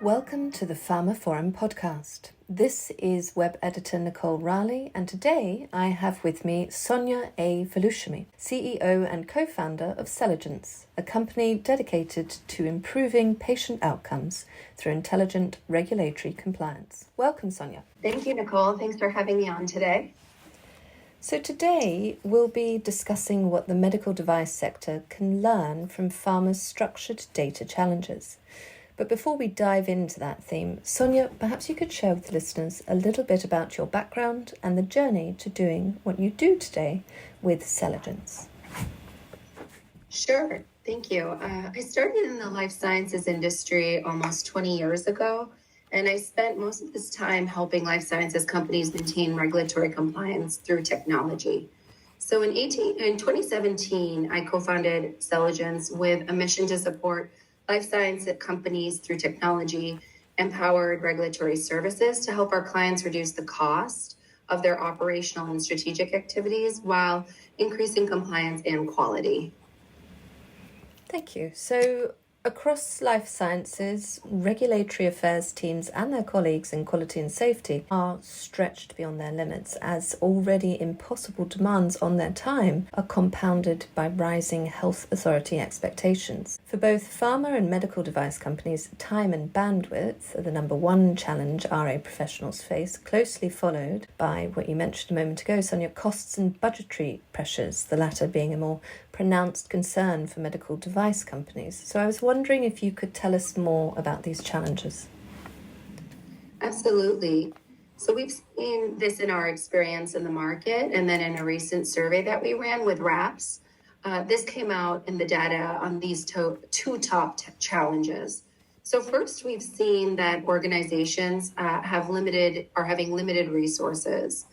Welcome to the pharmaphorum podcast. This is web editor Nicole Raleigh, and today I have with me Sonia A. Veluchamy, CEO and co-founder of Celegence, a company dedicated to improving patient outcomes through intelligent regulatory compliance. Welcome, Sonia. Thank you, Nicole. Thanks for having me on today. So today we'll be discussing what the medical device sector can learn from pharma's structured data challenges. But before we dive into that theme, Sonia, perhaps you could share with the listeners a little bit about your background and the journey to doing what you do today with Celegence. Sure. Thank you. I started in the life sciences industry almost 20 years ago, and I spent most of this time helping life sciences companies maintain regulatory compliance through technology. So in 2017, I co-founded Celegence with a mission to support life science companies through technology, empowered regulatory services to help our clients reduce the cost of their operational and strategic activities while increasing compliance and quality. Thank you. So across life sciences, regulatory affairs teams and their colleagues in quality and safety are stretched beyond their limits as already impossible demands on their time are compounded by rising health authority expectations. For both pharma and medical device companies, time and bandwidth are the number one challenge RA professionals face, closely followed by what you mentioned a moment ago, Sonia, costs and budgetary pressures, the latter being a more pronounced concern for medical device companies. So I was wondering if you could tell us more about these challenges. Absolutely. So we've seen this in our experience in the market, and then in a recent survey that we ran with RAPS, this came out in the data on these two top challenges. So first, we've seen that organizations are having limited resources.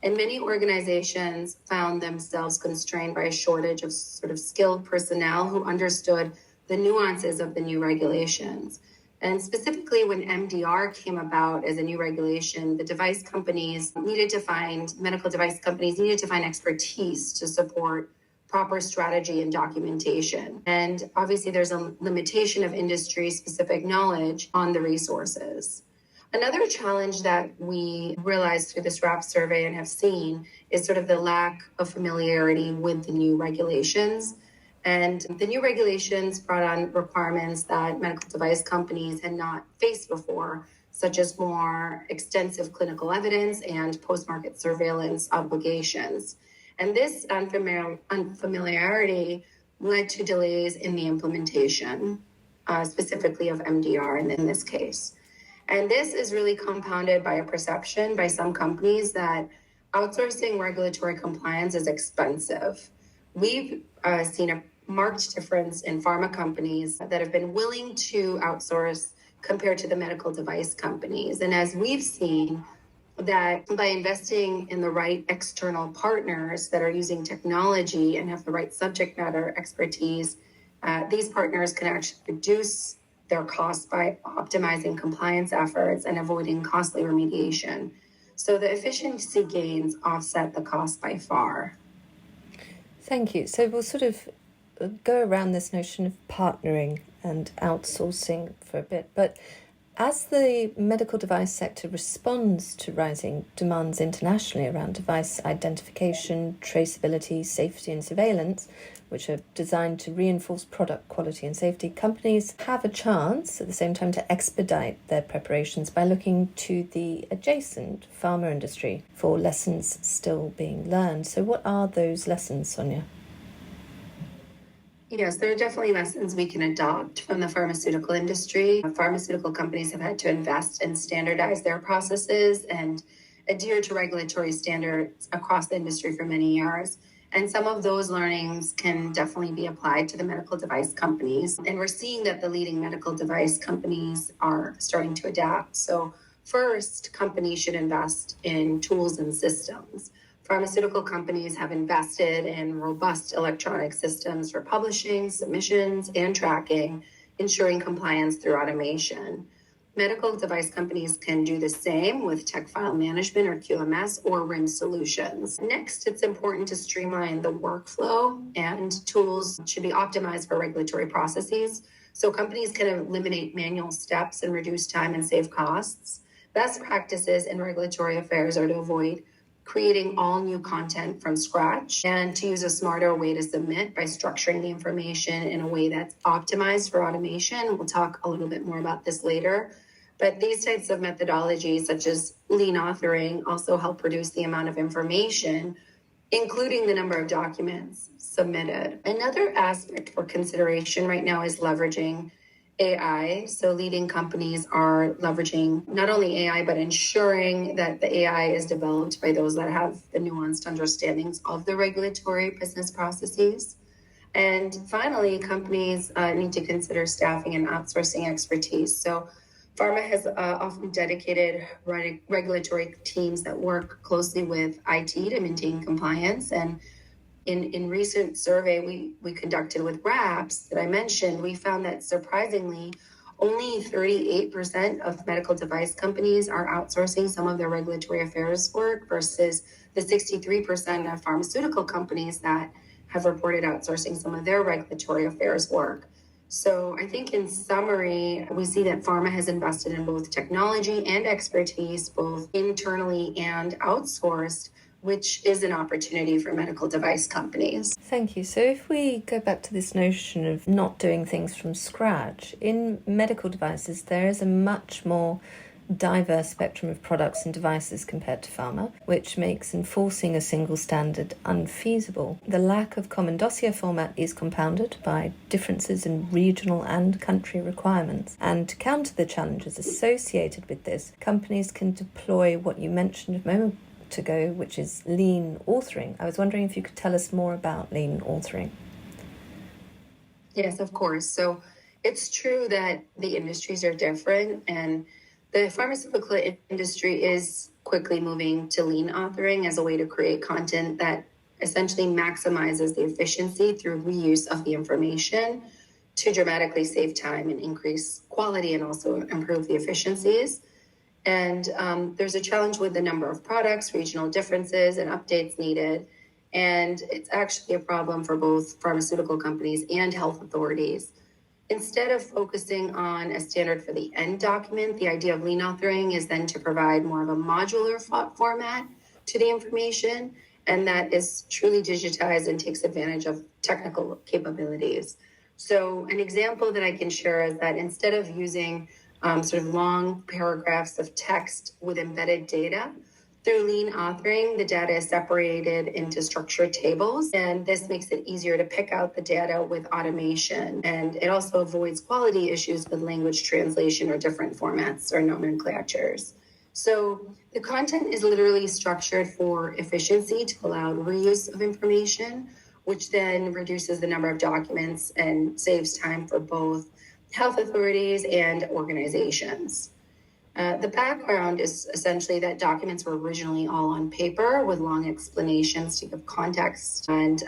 And many organizations found themselves constrained by a shortage of sort of skilled personnel who understood the nuances of the new regulations. And specifically when MDR came about as a new regulation, medical device companies needed to find expertise to support proper strategy and documentation. And obviously there's a limitation of industry-specific knowledge on the resources. Another challenge that we realized through this RAP survey and have seen is sort of the lack of familiarity with the new regulations. And the new regulations brought on requirements that medical device companies had not faced before, such as more extensive clinical evidence and post-market surveillance obligations. And this unfamiliarity led to delays in the implementation, specifically of MDR in this case. And this is really compounded by a perception by some companies that outsourcing regulatory compliance is expensive. We've seen a marked difference in pharma companies that have been willing to outsource compared to the medical device companies. And as we've seen that by investing in the right external partners that are using technology and have the right subject matter expertise, these partners can actually reduce their costs by optimizing compliance efforts and avoiding costly remediation. So the efficiency gains offset the cost by far. Thank you. So we'll sort of go around this notion of partnering and outsourcing for a bit. But as the medical device sector responds to rising demands internationally around device identification, traceability, safety and surveillance, which are designed to reinforce product quality and safety, companies have a chance at the same time to expedite their preparations by looking to the adjacent pharma industry for lessons still being learned. So what are those lessons, Sonia? Yes, there are definitely lessons we can adopt from the pharmaceutical industry. Pharmaceutical companies have had to invest and standardize their processes and adhere to regulatory standards across the industry for many years. And some of those learnings can definitely be applied to the medical device companies. And we're seeing that the leading medical device companies are starting to adapt. So first, companies should invest in tools and systems. Pharmaceutical companies have invested in robust electronic systems for publishing, submissions, and tracking, ensuring compliance through automation. medical device companies can do the same with tech file management or QMS or RIM solutions. Next, it's important to streamline the workflow, and tools should be optimized for regulatory processes so companies can eliminate manual steps and reduce time and save costs. Best practices in regulatory affairs are to avoid creating all new content from scratch and to use a smarter way to submit by structuring the information in a way that's optimized for automation. We'll talk a little bit more about this later. But these types of methodologies, such as lean authoring, also help reduce the amount of information, including the number of documents submitted. Another aspect for consideration right now is leveraging AI. So leading companies are leveraging not only AI, but ensuring that the AI is developed by those that have the nuanced understandings of the regulatory business processes. And finally, companies need to consider staffing and outsourcing expertise. So pharma has often dedicated regulatory teams that work closely with IT to maintain compliance. And in recent survey we conducted with RAPS that I mentioned, we found that surprisingly, only 38% of medical device companies are outsourcing some of their regulatory affairs work versus the 63% of pharmaceutical companies that have reported outsourcing some of their regulatory affairs work. So I think in summary, we see that pharma has invested in both technology and expertise, both internally and outsourced, which is an opportunity for medical device companies. Thank you. So if we go back to this notion of not doing things from scratch, in medical devices, there is a much more diverse spectrum of products and devices compared to pharma, which makes enforcing a single standard unfeasible. The lack of common dossier format is compounded by differences in regional and country requirements. And to counter the challenges associated with this, companies can deploy what you mentioned a moment ago, which is lean authoring. I was wondering if you could tell us more about lean authoring. Yes, of course. So it's true that the industries are different, and the pharmaceutical industry is quickly moving to lean authoring as a way to create content that essentially maximizes the efficiency through reuse of the information to dramatically save time and increase quality and also improve the efficiencies. And there's a challenge with the number of products, regional differences, and updates needed. And it's actually a problem for both pharmaceutical companies and health authorities. Instead of focusing on a standard for the end document, the idea of lean authoring is then to provide more of a modular format to the information, and that is truly digitized and takes advantage of technical capabilities. So an example that I can share is that instead of using sort of long paragraphs of text with embedded data, through lean authoring, the data is separated into structured tables, and this makes it easier to pick out the data with automation. And it also avoids quality issues with language translation or different formats or nomenclatures. So the content is literally structured for efficiency to allow reuse of information, which then reduces the number of documents and saves time for both health authorities and organizations. The background is essentially that documents were originally all on paper with long explanations to give context, and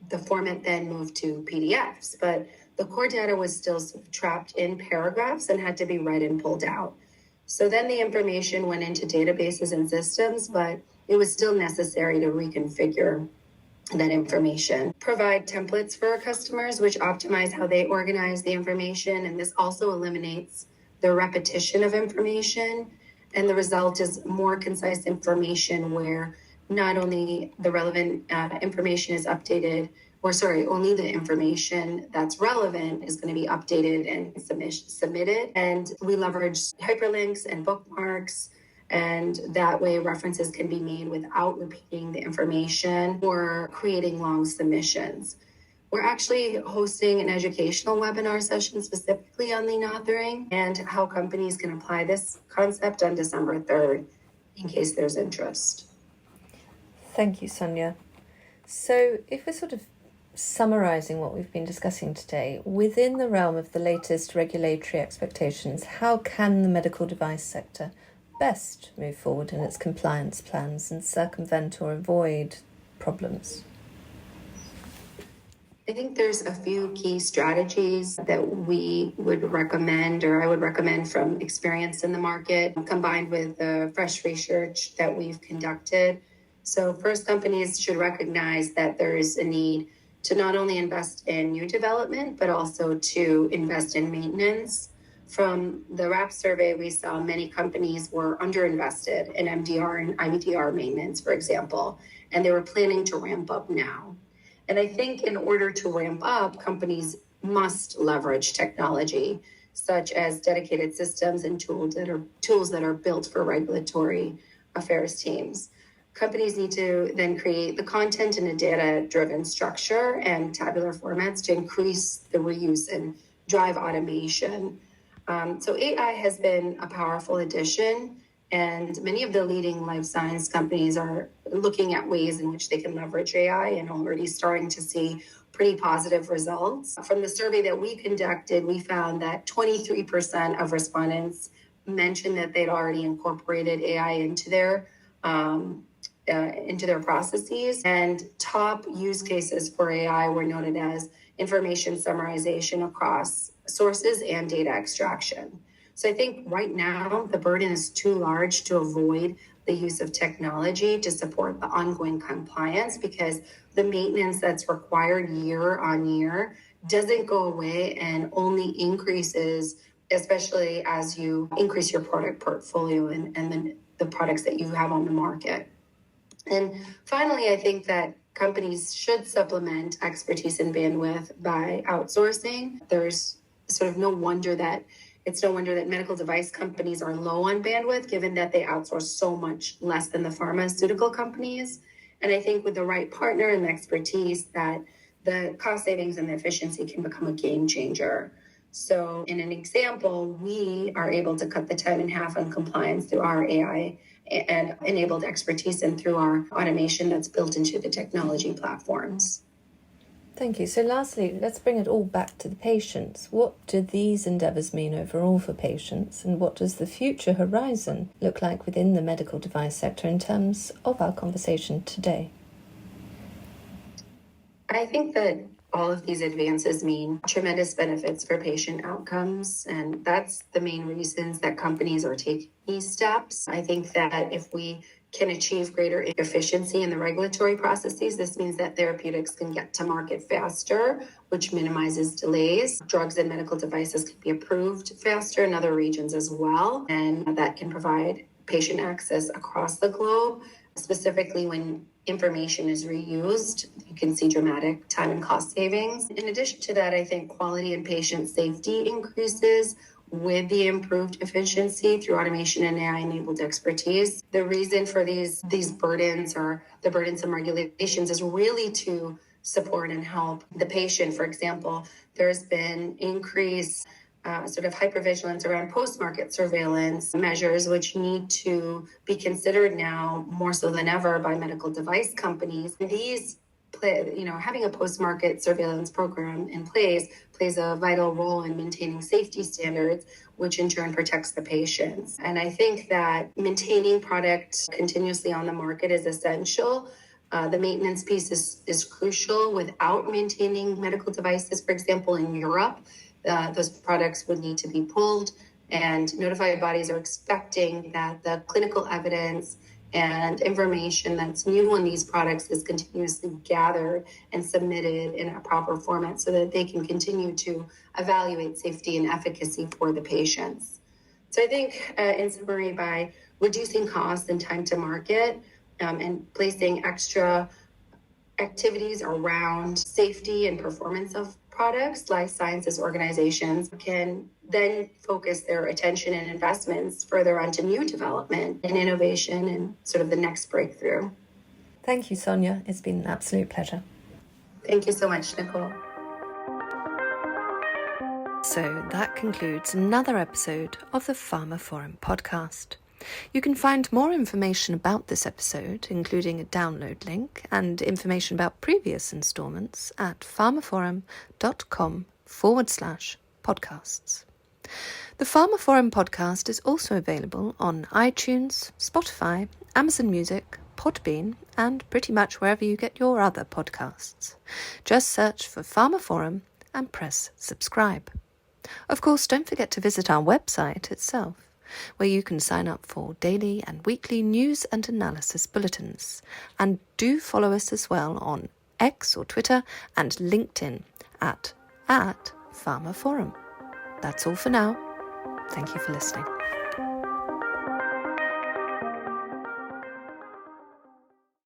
the format then moved to PDFs, but the core data was still sort of trapped in paragraphs and had to be read and pulled out. So then the information went into databases and systems, but it was still necessary to reconfigure that information. Provide templates for our customers, which optimize how they organize the information, and this also eliminates the repetition of information, and the result is more concise information where not only the relevant information is updated, only the information that's relevant is going to be updated and submitted. And we leverage hyperlinks and bookmarks, and that way references can be made without repeating the information or creating long submissions. We're actually hosting an educational webinar session specifically on lean authoring and how companies can apply this concept on December 3rd, in case there's interest. Thank you, Sonia. So if we're sort of summarising what we've been discussing today, within the realm of the latest regulatory expectations, how can the medical device sector best move forward in its compliance plans and circumvent or avoid problems? I think there's a few key strategies that we would recommend, or I would recommend from experience in the market, combined with the fresh research that we've conducted. So first, companies should recognize that there is a need to not only invest in new development, but also to invest in maintenance. From the RAP survey, we saw many companies were underinvested in MDR and IVDR maintenance, for example, and they were planning to ramp up now. And I think in order to ramp up, companies must leverage technology, such as dedicated systems and tools that are built for regulatory affairs teams. Companies need to then create the content in a data-driven structure and tabular formats to increase the reuse and drive automation. So AI has been a powerful addition, and many of the leading life science companies are looking at ways in which they can leverage AI and already starting to see pretty positive results. From the survey that we conducted, we found that 23% of respondents mentioned that they'd already incorporated AI into their processes. And top use cases for AI were noted as information summarization across sources and data extraction. So I think right now the burden is too large to avoid the use of technology to support the ongoing compliance, because the maintenance that's required year on year doesn't go away and only increases, especially as you increase your product portfolio and the products that you have on the market. And finally, I think that companies should supplement expertise and bandwidth by outsourcing. There's sort of no wonder that medical device companies are low on bandwidth, given that they outsource so much less than the pharmaceutical companies. And I think with the right partner and the expertise, that the cost savings and the efficiency can become a game changer. So in an example, we are able to cut the time in half on compliance through our AI and enabled expertise and through our automation that's built into the technology platforms. Thank you. So lastly, let's bring it all back to the patients. What do these endeavours mean overall for patients, and what does the future horizon look like within the medical device sector in terms of our conversation today? I think that all of these advances mean tremendous benefits for patient outcomes, and that's the main reasons that companies are taking these steps. I think that if we can achieve greater efficiency in the regulatory processes, this means that therapeutics can get to market faster, which minimizes delays. Drugs and medical devices can be approved faster in other regions as well, and that can provide patient access across the globe. Specifically, when information is reused, you can see dramatic time and cost savings. In addition to that, I think quality and patient safety increases with the improved efficiency through automation and AI-enabled expertise. The reason for these burdens, or the burdensome regulations, is really to support and help the patient. For example, there's been increased sort of hypervigilance around post-market surveillance measures, which need to be considered now more so than ever by medical device companies. These having a post-market surveillance program in place plays a vital role in maintaining safety standards, which in turn protects the patients. And I think that maintaining product continuously on the market is essential. The maintenance piece is crucial. Without maintaining medical devices, for example, in Europe, those products would need to be pulled, and notified bodies are expecting that the clinical evidence and information that's new on these products is continuously gathered and submitted in a proper format so that they can continue to evaluate safety and efficacy for the patients. So I think, in summary, by reducing costs and time to market and placing extra activities around safety and performance of products, life sciences organizations can then focus their attention and investments further onto new development and innovation and sort of the next breakthrough. Thank you, Sonia. It's been an absolute pleasure. Thank you so much, Nicole. So that concludes another episode of the pharmaphorum podcast. You can find more information about this episode, including a download link and information about previous installments, at pharmaphorum.com/podcasts. The pharmaphorum podcast is also available on iTunes, Spotify, Amazon Music, Podbean, and pretty much wherever you get your other podcasts. Just search for pharmaphorum and press subscribe. Of course, don't forget to visit our website itself, where you can sign up for daily and weekly news and analysis bulletins. And do follow us as well on X or Twitter and LinkedIn at pharmaphorum. That's all for now. Thank you for listening.